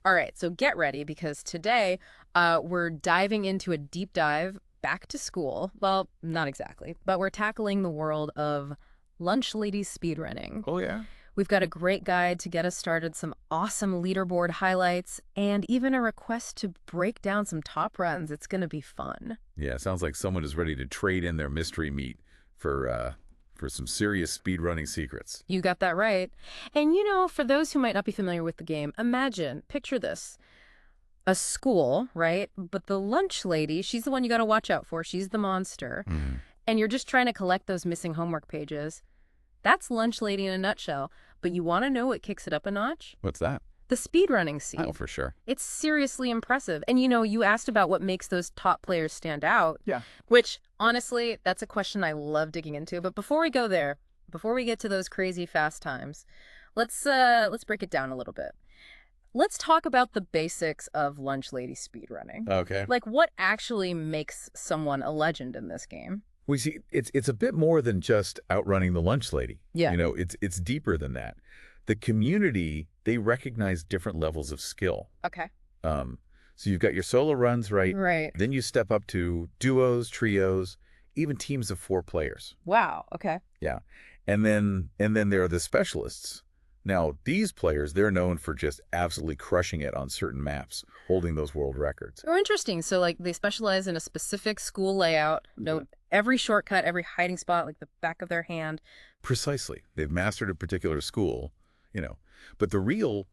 All right, so get ready because today we're diving into a deep dive back to school. Well, not exactly, but we're tackling the world of lunch lady speedrunning. Oh, yeah? We've got a great guide to get us started, some awesome leaderboard highlights, and even a request to break down some top runs. It's going to be fun. Yeah, sounds like someone is ready to trade in their mystery meat for some serious speedrunning secrets. You got that right. And for those who might not be familiar with the game, picture this. A school, right? But the lunch lady, she's the one you got to watch out for. She's the monster. Hmm. And you're just trying to collect those missing homework pages. That's lunch lady in a nutshell. But you want to know what kicks it up a notch? What's that? The speedrunning scene. Oh, for sure. It's seriously impressive. And you asked about what makes those top players stand out, Yeah. which honestly, that's a question I love digging into. But before we go there, before we get to those crazy fast times, let's break it down a little bit. Let's talk about the basics of lunch lady speedrunning. Okay. Like what actually makes someone a legend in this game? We see it's a bit more than just outrunning the lunch lady. Yeah. It's deeper than that. The community, they recognize different levels of skill. Okay. So you've got your solo runs, right? Right. Then you step up to duos, trios, even teams of 4 players. Wow. Okay. Yeah. And then there are the specialists. Now, these players, they're known for just absolutely crushing it on certain maps, holding those world records. Oh, interesting. So like they specialize in a specific school layout, know every shortcut, every hiding spot, like the back of their hand. Precisely. They've mastered a particular school. But the real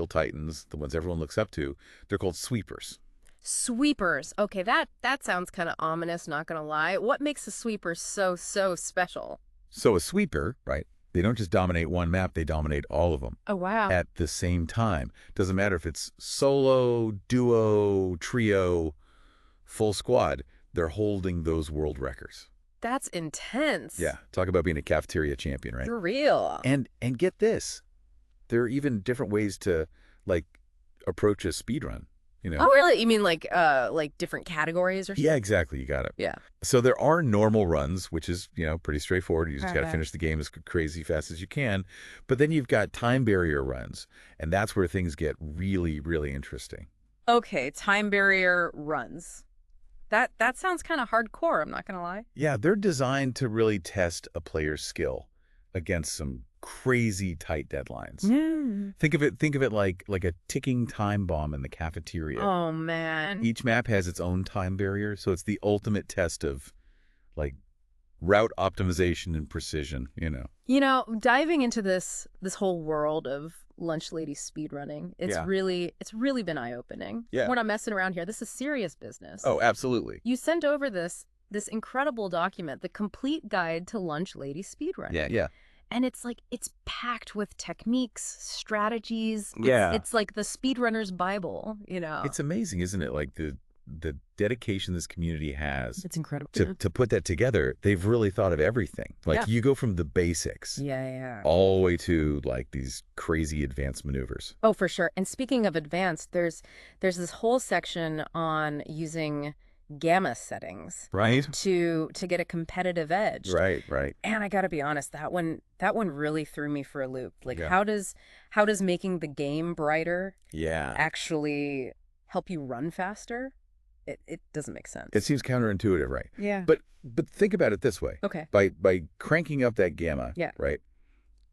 titans, the ones everyone looks up to, they're called sweepers. Sweepers. Okay, that sounds kind of ominous, not gonna lie. What makes a sweeper so special? So a sweeper, right? They don't just dominate one map, they dominate all of them Oh, wow. at the same time. Doesn't matter if it's solo, duo, trio, full squad, they're holding those world records. That's intense. Yeah, talk about being a cafeteria champion, right? For real. And get this, there are even different ways to like approach a speed run. Oh, really? You mean like different categories or something? Yeah, exactly. You got it. Yeah. So there are normal runs, which is, pretty straightforward. You just got to Okay. finish the game as crazy fast as you can. But then you've got time barrier runs, and that's where things get really, really interesting. Okay, time barrier runs. That sounds kind of hardcore, I'm not gonna lie. Yeah, they're designed to really test a player's skill against some crazy tight deadlines. Yeah. Think of it like a ticking time bomb in the cafeteria. Oh, man. Each map has its own time barrier, so it's the ultimate test of like route optimization and precision. Diving into this whole world of lunch lady speedrunning, it's Yeah. really been eye-opening. Yeah. We're not messing around here. This is serious business. Oh, absolutely. You sent over this incredible document, the complete guide to lunch lady speedrunning. Yeah. And it's packed with techniques, strategies. Yeah. It's like the speedrunner's Bible, It's amazing, isn't it? Like the dedication this community has It's incredible. to put that together. They've really thought of everything. Like Yeah. you go from the basics Yeah. all the way to like these crazy advanced maneuvers. Oh, for sure. And speaking of advanced, there's this whole section on using gamma settings Right? to get a competitive edge. Right. And I gotta be honest, that one really threw me for a loop. Like, Yeah. how does making the game brighter Yeah. actually help you run faster? It doesn't make sense. It seems counterintuitive, right? Yeah. But think about it this way. Okay. By cranking up that gamma, Yeah. right?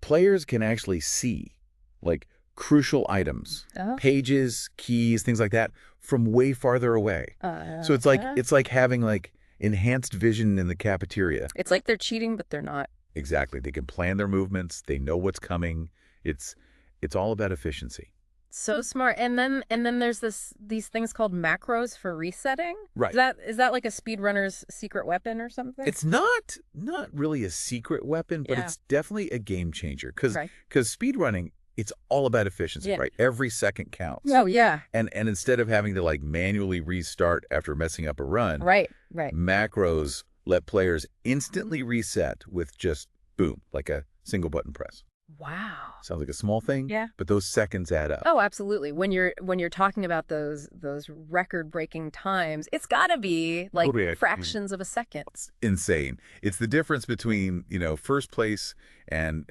Players can actually see like crucial items, Oh. pages, keys, things like that from way farther away. So it's like having like enhanced vision in the cafeteria. It's like they're cheating, but they're not. Exactly. They can plan their movements. They know what's coming. It's all about efficiency. So smart. And then there's these things called macros for resetting. Right. Is that like a speedrunner's secret weapon or something? It's not really a secret weapon, but Yeah. it's definitely a game changer because Right. speedrunning, it's all about efficiency, Yeah. right? Every second counts. Oh, yeah. And instead of having to like manually restart after messing up a run, Right. macros let players instantly reset with just boom, like a single button press. Wow. Sounds like a small thing, Yeah. but those seconds add up. Oh, absolutely. When you're talking about those record-breaking times, it's got to be like Totally. fractions of a second. It's insane. It's the difference between, first place and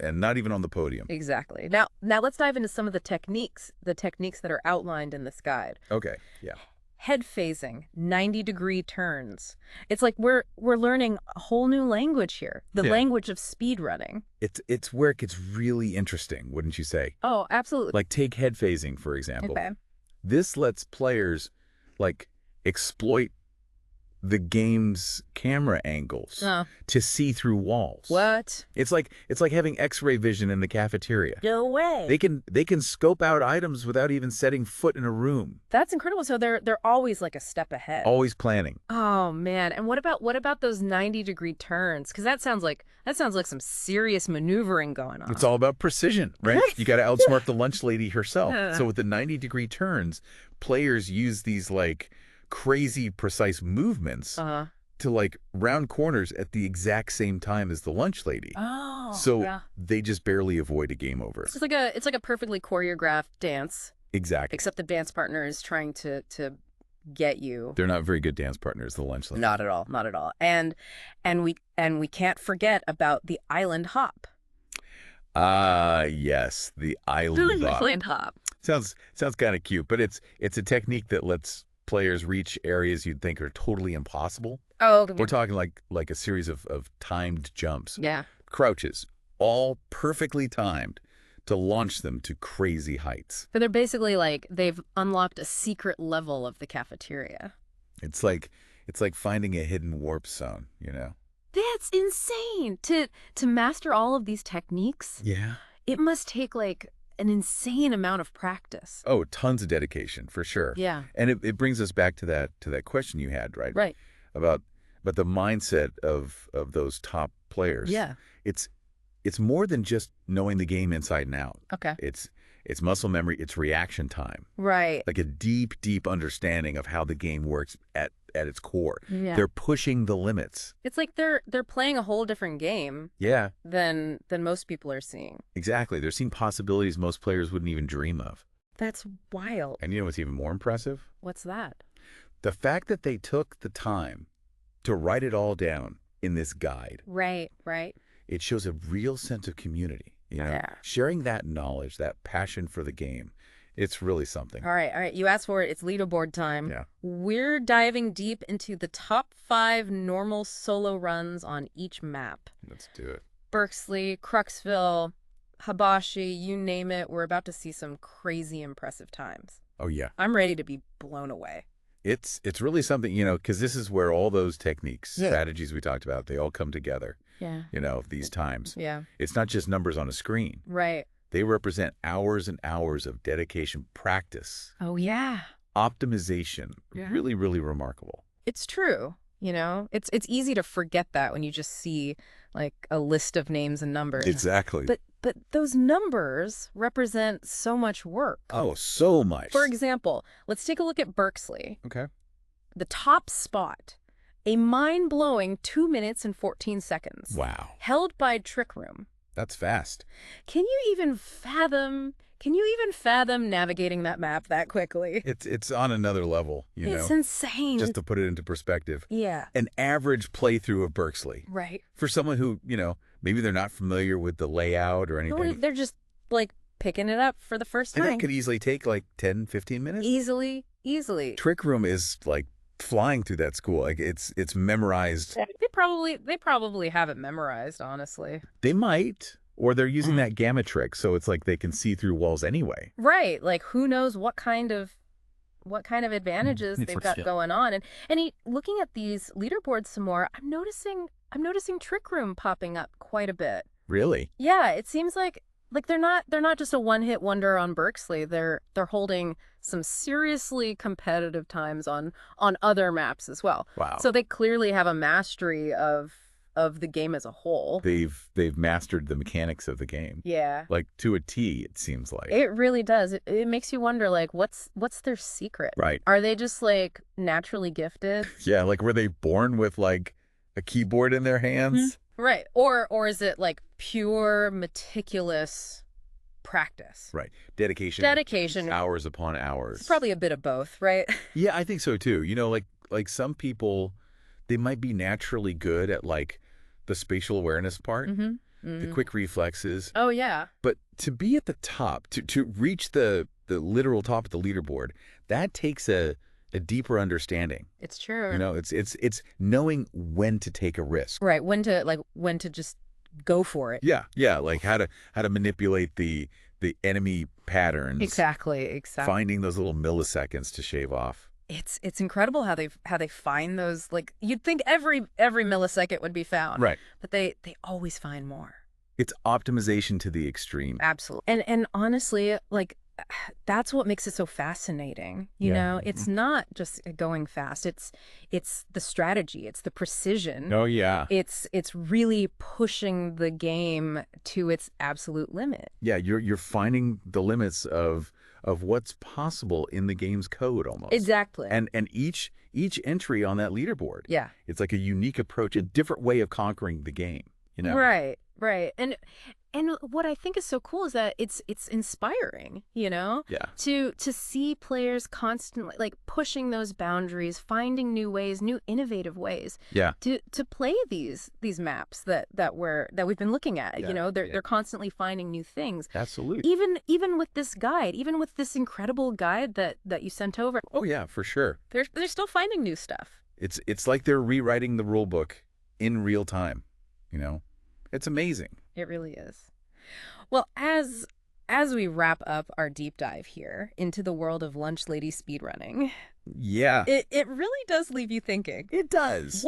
not even on the podium. Exactly. Now let's dive into some of the techniques that are outlined in this guide. Okay. Yeah. Head phasing, 90-degree turns. It's like we're learning a whole new language here, the Yeah. language of speedrunning. It's where it gets really interesting, wouldn't you say? Oh, absolutely. Like take head phasing, for example. Okay. This lets players like exploit the game's camera angles Oh, to see through walls. what? It's like having X-ray vision in the cafeteria. No way. They can scope out items without even setting foot in a room. That's incredible. So they're always like a step ahead. Always planning. Oh man. And what about those 90-degree turns? Because that sounds like some serious maneuvering going on. It's all about precision, right? You got to outsmart the lunch lady herself. So with the 90-degree turns, players use these like crazy precise movements Uh-huh. to like round corners at the exact same time as the lunch lady. Oh. So yeah. they just barely avoid a game over. It's like a perfectly choreographed dance, Exactly. except the dance partner is trying to get you. They're not very good dance partners, the lunch lady. Not at all. Not at all. And we can't forget about the island hop. Yes, the island hop. Island hop. Sounds kind of cute, but it's a technique that lets players reach areas you'd think are totally impossible. Oh, We're talking like a series of timed jumps, yeah. crouches, all perfectly timed to launch them to crazy heights. So they're basically like they've unlocked a secret level of the cafeteria. It's like finding a hidden warp zone, That's insane. To master all of these techniques, Yeah. it must take like an insane amount of practice. Oh, tons of dedication for sure. Yeah. And it brings us back to that question you had, right? Right. About the mindset of those top players. Yeah. It's more than just knowing the game inside and out. Okay. It's muscle memory, it's reaction time. Right. Like a deep understanding of how the game works at its core. Yeah. They're pushing the limits. It's like they're playing a whole different game Yeah, than most people are seeing. exactly. They're seeing possibilities most players wouldn't even dream of. That's wild. And you know what's even more impressive? What's that? The fact that they took the time to write it all down in this guide. Right. Right. It shows a real sense of community, Yeah. sharing that knowledge, that passion for the game. It's really something. All right. All right. You asked for it. It's leaderboard time. Yeah. We're diving deep into the top 5 normal solo runs on each map. Let's do it. Berksley, Cruxville, Habashi, you name it. We're about to see some crazy impressive times. Oh, yeah. I'm ready to be blown away. It's really something, because this is where all those techniques, Yeah. strategies we talked about, they all come together, Yeah. these times. Yeah. It's not just numbers on a screen. Right. They represent hours and hours of dedication, practice, Oh, yeah. optimization. Yeah. Really, really remarkable. It's true. It's easy to forget that when you just see like a list of names and numbers. Exactly. But those numbers represent so much work. Oh, so much. For example, let's take a look at Berksley. Okay. The top spot, a mind-blowing 2 minutes and 14 seconds. Wow. Held by Trickroom. That's fast. Can you even fathom navigating that map that quickly? It's on another level, It's insane. just to put it into perspective. Yeah. An average playthrough of Berksley. Right. For someone who, maybe they're not familiar with the layout or Or anything, they're just like picking it up for the first and time. that could easily take like 10, 15 minutes. Easily. Trick Room is like flying through that school. Like it's memorized. They probably have it memorized, honestly. They might, or they're using that gamma trick, so it's like they can see through walls anyway. Right. Like who knows what kind of advantages they've got going on. And looking at these leaderboards some more, I'm noticing Trick Room popping up quite a bit. Really? Yeah, it seems like they're not just a one-hit wonder on Berksley. They're holding some seriously competitive times on other maps as well. Wow. So they clearly have a mastery of the game as a whole. They've mastered the mechanics of the game. Yeah. Like to a T, it seems like. It really does. It makes you wonder, like, what's their secret? Right. Are they just like naturally gifted? Yeah, like were they born with like a keyboard in their hands? Right. Or is it like pure meticulous practice? Right. Dedication. Dedication. Hours upon It's hours. probably a bit of both, right? Yeah, I think so too. Like some people, they might be naturally good at like the spatial awareness part, Mm-hmm. the Mm-hmm. quick reflexes. Oh, yeah. But to be at the top, to reach the literal top of the leaderboard, that takes a deeper understanding. It's true. You know, it's knowing when to take a risk. Right. When to just go for it. Yeah, yeah, like how to manipulate the enemy patterns. Exactly. Finding those little milliseconds to shave off. It's incredible how they find those, like, you'd think every millisecond would be found. Right. But they always find more. It's optimization to the extreme. Absolutely. And honestly, like, that's what makes it so fascinating. You Yeah. know, it's not just going fast. It's the strategy, it's the precision. Oh yeah. It's really pushing the game to its absolute limit. Yeah, you're finding the limits of what's possible in the game's code almost. Exactly. And each entry on that leaderboard. Yeah. It's like a unique approach, a different way of conquering the game, you know. Right. Right. And what I think is so cool is that it's inspiring, you know? Yeah. To see players constantly like pushing those boundaries, finding new ways, new innovative ways. Yeah. To play these maps that we've been looking at. Yeah, You know, they're constantly finding new things. Absolutely. Even with this guide, even with this incredible guide that you sent over. Oh yeah, for sure. They're still finding new stuff. It's like they're rewriting the rule book in real time, you know. It's amazing. It really is. Well, as we wrap up our deep dive here into the world of lunch lady speedrunning, Yeah. it really does leave you thinking. It does.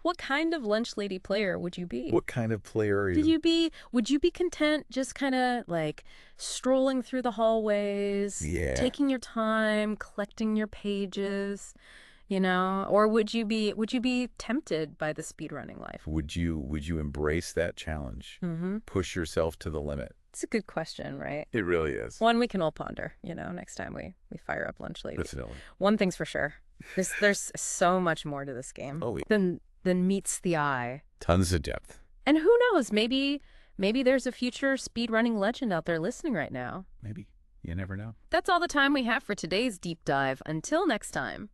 What kind of lunch lady player would you be? What kind of player are you? Would you be content just kind of like strolling through the hallways, Yeah. taking your time, collecting your pages, you know, or would you be tempted by the speedrunning life? Would you embrace that challenge? Mm-hmm. Push yourself to the limit? It's a good question, right? It really is. One we can all ponder, you know, next time we fire up lunch lady. Definitely. One thing's for sure. There's so much more to this game Oh, yeah. than meets the eye. Tons of depth. And who knows, maybe there's a future speedrunning legend out there listening right now. Maybe. You never know. That's all the time we have for today's deep dive. Until next time.